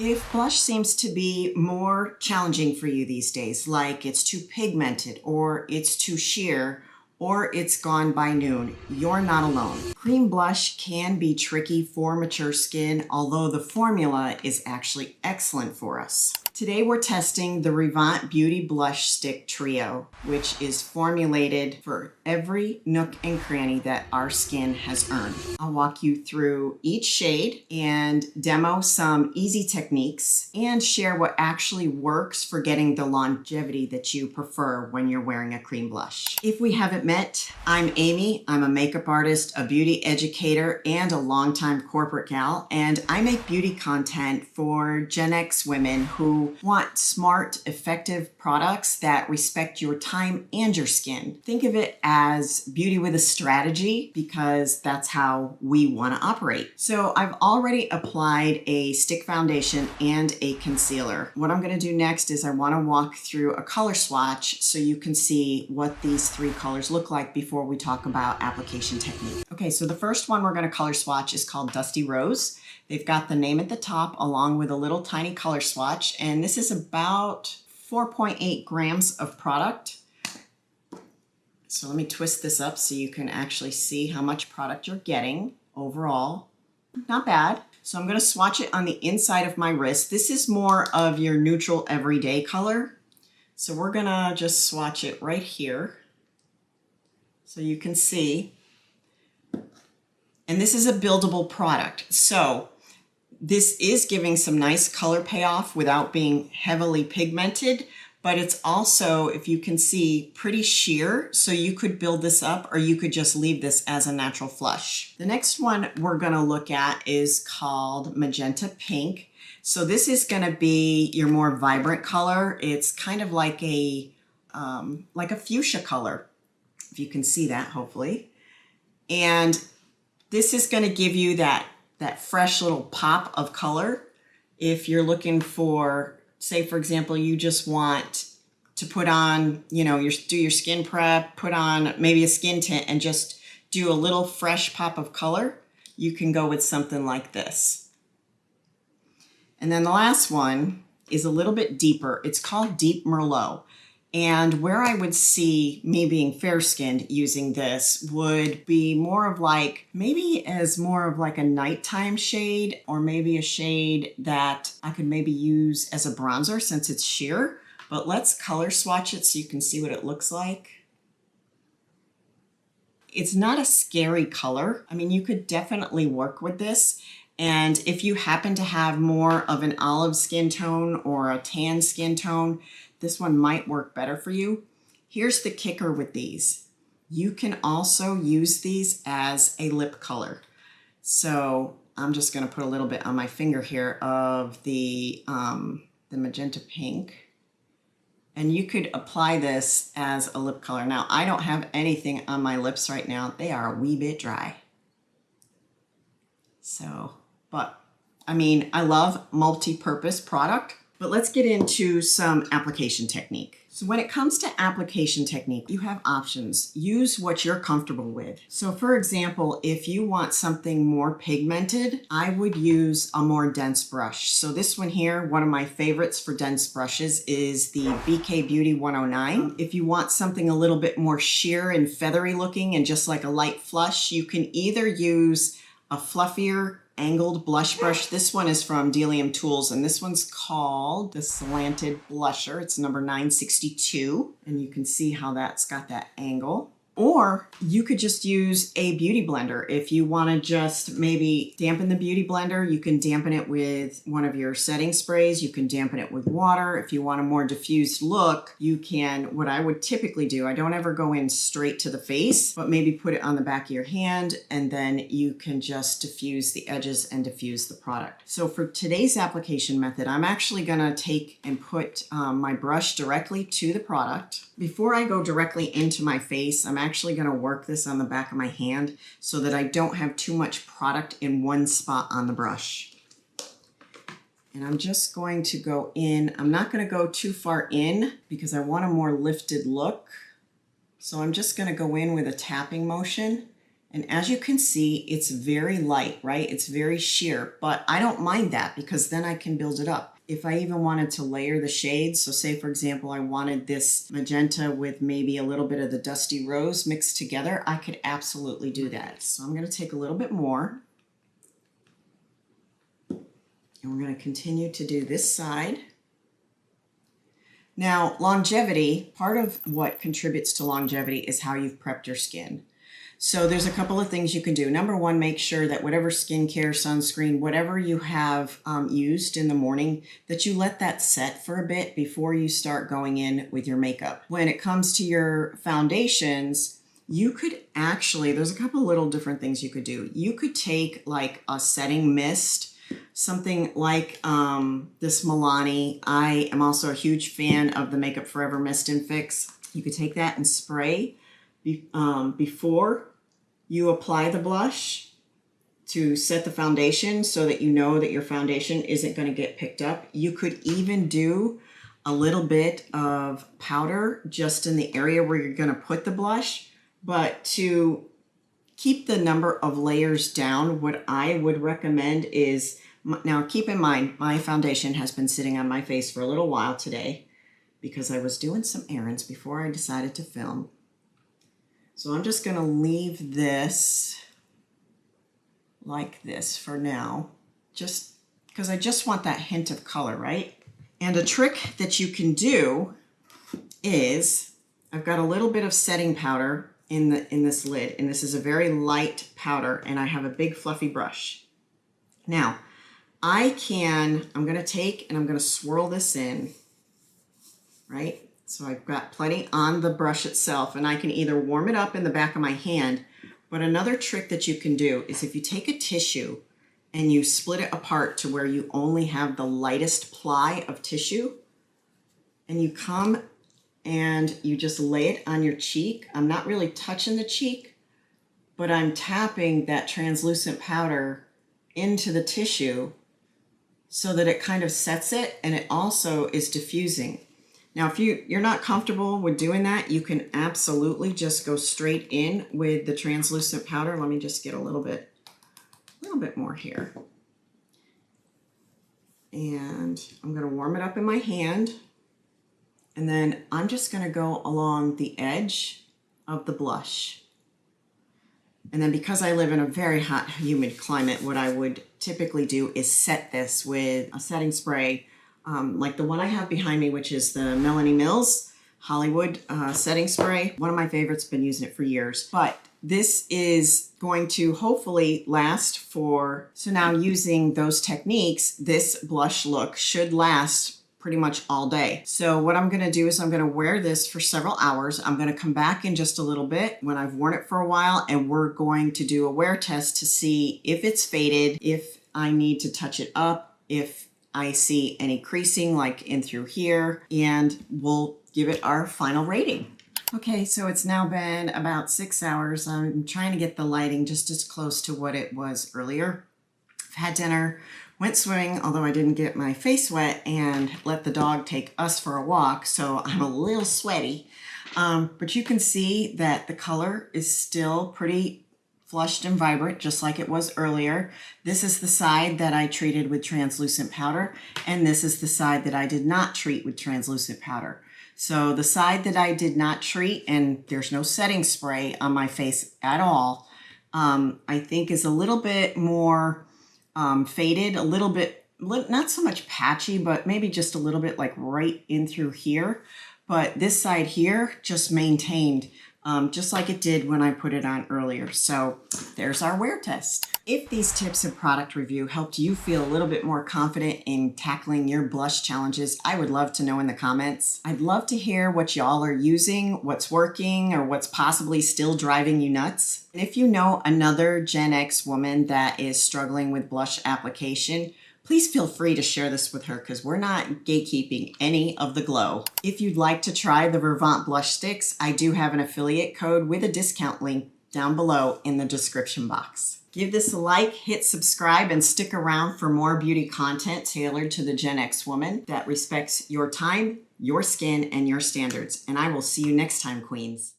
If blush seems to be more challenging for you these days, like it's too pigmented or it's too sheer or it's gone by noon, you're not alone. Cream blush can be tricky for mature skin, although the formula is actually excellent for us. Today we're testing the Revant Beauty Blush Stick Trio, which is formulated for every nook and cranny that our skin has earned. I'll walk you through each shade and demo some easy techniques and share what actually works for getting the longevity that you prefer when you're wearing a cream blush. If we haven't met, I'm Amy. I'm a makeup artist, a beauty educator, and a longtime corporate gal, and I make beauty content for Gen X women who want smart, effective products that respect your time and your skin. Think of it as beauty with a strategy because that's how we want to operate. So I've already applied a stick foundation and a concealer. What I'm going to do next is I want to walk through a color swatch so you can see what these three colors look like before we talk about application technique. Okay, so the first one we're going to color swatch is called Dusty Rose. They've got the name at the top along with a little tiny color swatch, and this is about 4.8 grams of product. So let me twist this up so you can actually see how much product you're getting overall. Not bad. So I'm going to swatch it on the inside of my wrist. This is more of your neutral everyday color. So we're going to just swatch it right here so you can see. And this is a buildable product. So this is giving some nice color payoff without being heavily pigmented, but it's also, if you can see, pretty sheer. So you could build this up or you could just leave this as a natural flush. The next one we're gonna look at is called Magenta Pink. So this is gonna be your more vibrant color. It's kind of like a fuchsia color, if you can see that, hopefully. And this is gonna give you that fresh little pop of color. If you're looking for, say for example, you just want to put on, do your skin prep, put on maybe a skin tint and just do a little fresh pop of color, you can go with something like this. And then the last one is a little bit deeper. It's called Deep Merlot. And where I would see me being fair-skinned using this would be more of like a nighttime shade, or maybe a shade that I could maybe use as a bronzer since it's sheer. But let's color swatch it so you can see what it looks like. It's not a scary color. I mean, you could definitely work with this. And if you happen to have more of an olive skin tone or a tan skin tone, this one might work better for you. Here's the kicker with these. You can also use these as a lip color. So I'm just gonna put a little bit on my finger here of the Magenta Pink. And you could apply this as a lip color. Now, I don't have anything on my lips right now. They are a wee bit dry. So, but I mean, I love multi-purpose product. But let's get into some application technique. So when it comes to application technique, you have options. Use what you're comfortable with. So for example, if you want something more pigmented, I would use a more dense brush. So this one here, one of my favorites for dense brushes is the BK Beauty 109. If you want something a little bit more sheer and feathery looking and just like a light flush, you can either use a fluffier angled blush brush. This one is from Delium Tools, and this one's called the Slanted Blusher. It's number 962, and you can see how that's got that angle. Or you could just use a beauty blender. If you want to just maybe dampen the beauty blender, you can dampen it with one of your setting sprays. You can dampen it with water. If you want a more diffused look, you can, what I would typically do, I don't ever go in straight to the face, but maybe put it on the back of your hand, and then you can just diffuse the edges and diffuse the product. So for today's application method, I'm actually gonna take and put my brush directly to the product. Before I go directly into my face, I'm actually going to work this on the back of my hand so that I don't have too much product in one spot on the brush. And I'm just going to go in. I'm not going to go too far in because I want a more lifted look. So I'm just going to go in with a tapping motion And as you can see, it's very light, right? It's very sheer, but I don't mind that because then I can build it up. If I even wanted to layer the shades, so say for example, I wanted this magenta with maybe a little bit of the dusty rose mixed together, I could absolutely do that. So I'm gonna take a little bit more. And we're gonna continue to do this side. Now, longevity, part of what contributes to longevity is how you've prepped your skin. So there's a couple of things you can do. Number one, make sure that whatever skincare, sunscreen, whatever you have used in the morning, that you let that set for a bit before you start going in with your makeup. When it comes to your foundations, you could actually, there's a couple little different things you could do. You could take like a setting mist, something like this Milani. I am also a huge fan of the Makeup Forever Mist and Fix. You could take that and spray before you apply the blush to set the foundation so that you know that your foundation isn't going to get picked up. You could even do a little bit of powder just in the area where you're going to put the blush, but to keep the number of layers down, what I would recommend is, now keep in mind, my foundation has been sitting on my face for a little while today because I was doing some errands before I decided to film. So I'm just going to leave this like this for now, just because I just want that hint of color, right? And a trick that you can do is, I've got a little bit of setting powder in this lid, and this is a very light powder, and I have a big fluffy brush. Now, I'm going to take and I'm going to swirl this in, right? So I've got plenty on the brush itself, and I can either warm it up in the back of my hand, but another trick that you can do is if you take a tissue and you split it apart to where you only have the lightest ply of tissue, and you come and you just lay it on your cheek. I'm not really touching the cheek, but I'm tapping that translucent powder into the tissue so that it kind of sets it, and it also is diffusing. Now, if you're not comfortable with doing that, you can absolutely just go straight in with the translucent powder. Let me just get a little bit more here. And I'm going to warm it up in my hand. And then I'm just going to go along the edge of the blush. And then because I live in a very hot, humid climate, what I would typically do is set this with a setting spray, like the one I have behind me, which is the Melanie Mills Hollywood setting spray. One of my favorites, been using it for years. But this is going to hopefully last for, so now using those techniques, this blush look should last pretty much all day. So what I'm gonna do is I'm gonna wear this for several hours. I'm gonna come back in just a little bit when I've worn it for a while, and we're going to do a wear test to see if it's faded, if I need to touch it up, if I see any creasing like in through here, and we'll give it our final rating. Okay, so it's now been about 6 hours. I'm trying to get the lighting just as close to what it was earlier. I've had dinner, went swimming, although I didn't get my face wet, and let the dog take us for a walk, so I'm a little sweaty. But you can see that the color is still pretty flushed and vibrant, just like it was earlier. This is the side that I treated with translucent powder, and this is the side that I did not treat with translucent powder. So the side that I did not treat, and there's no setting spray on my face at all, I think is a little bit more faded, a little bit, not so much patchy, but maybe just a little bit like right in through here. But this side here just maintained just like it did when I put it on earlier. So there's our wear test. If these tips and product review helped you feel a little bit more confident in tackling your blush challenges, I would love to know in the comments. I'd love to hear what y'all are using, what's working, or what's possibly still driving you nuts. And if you know another Gen X woman that is struggling with blush application, please feel free to share this with her because we're not gatekeeping any of the glow. If you'd like to try the Vervant blush sticks, I do have an affiliate code with a discount link down below in the description box. Give this a like, hit subscribe, and stick around for more beauty content tailored to the Gen X woman that respects your time, your skin, and your standards. And I will see you next time, queens.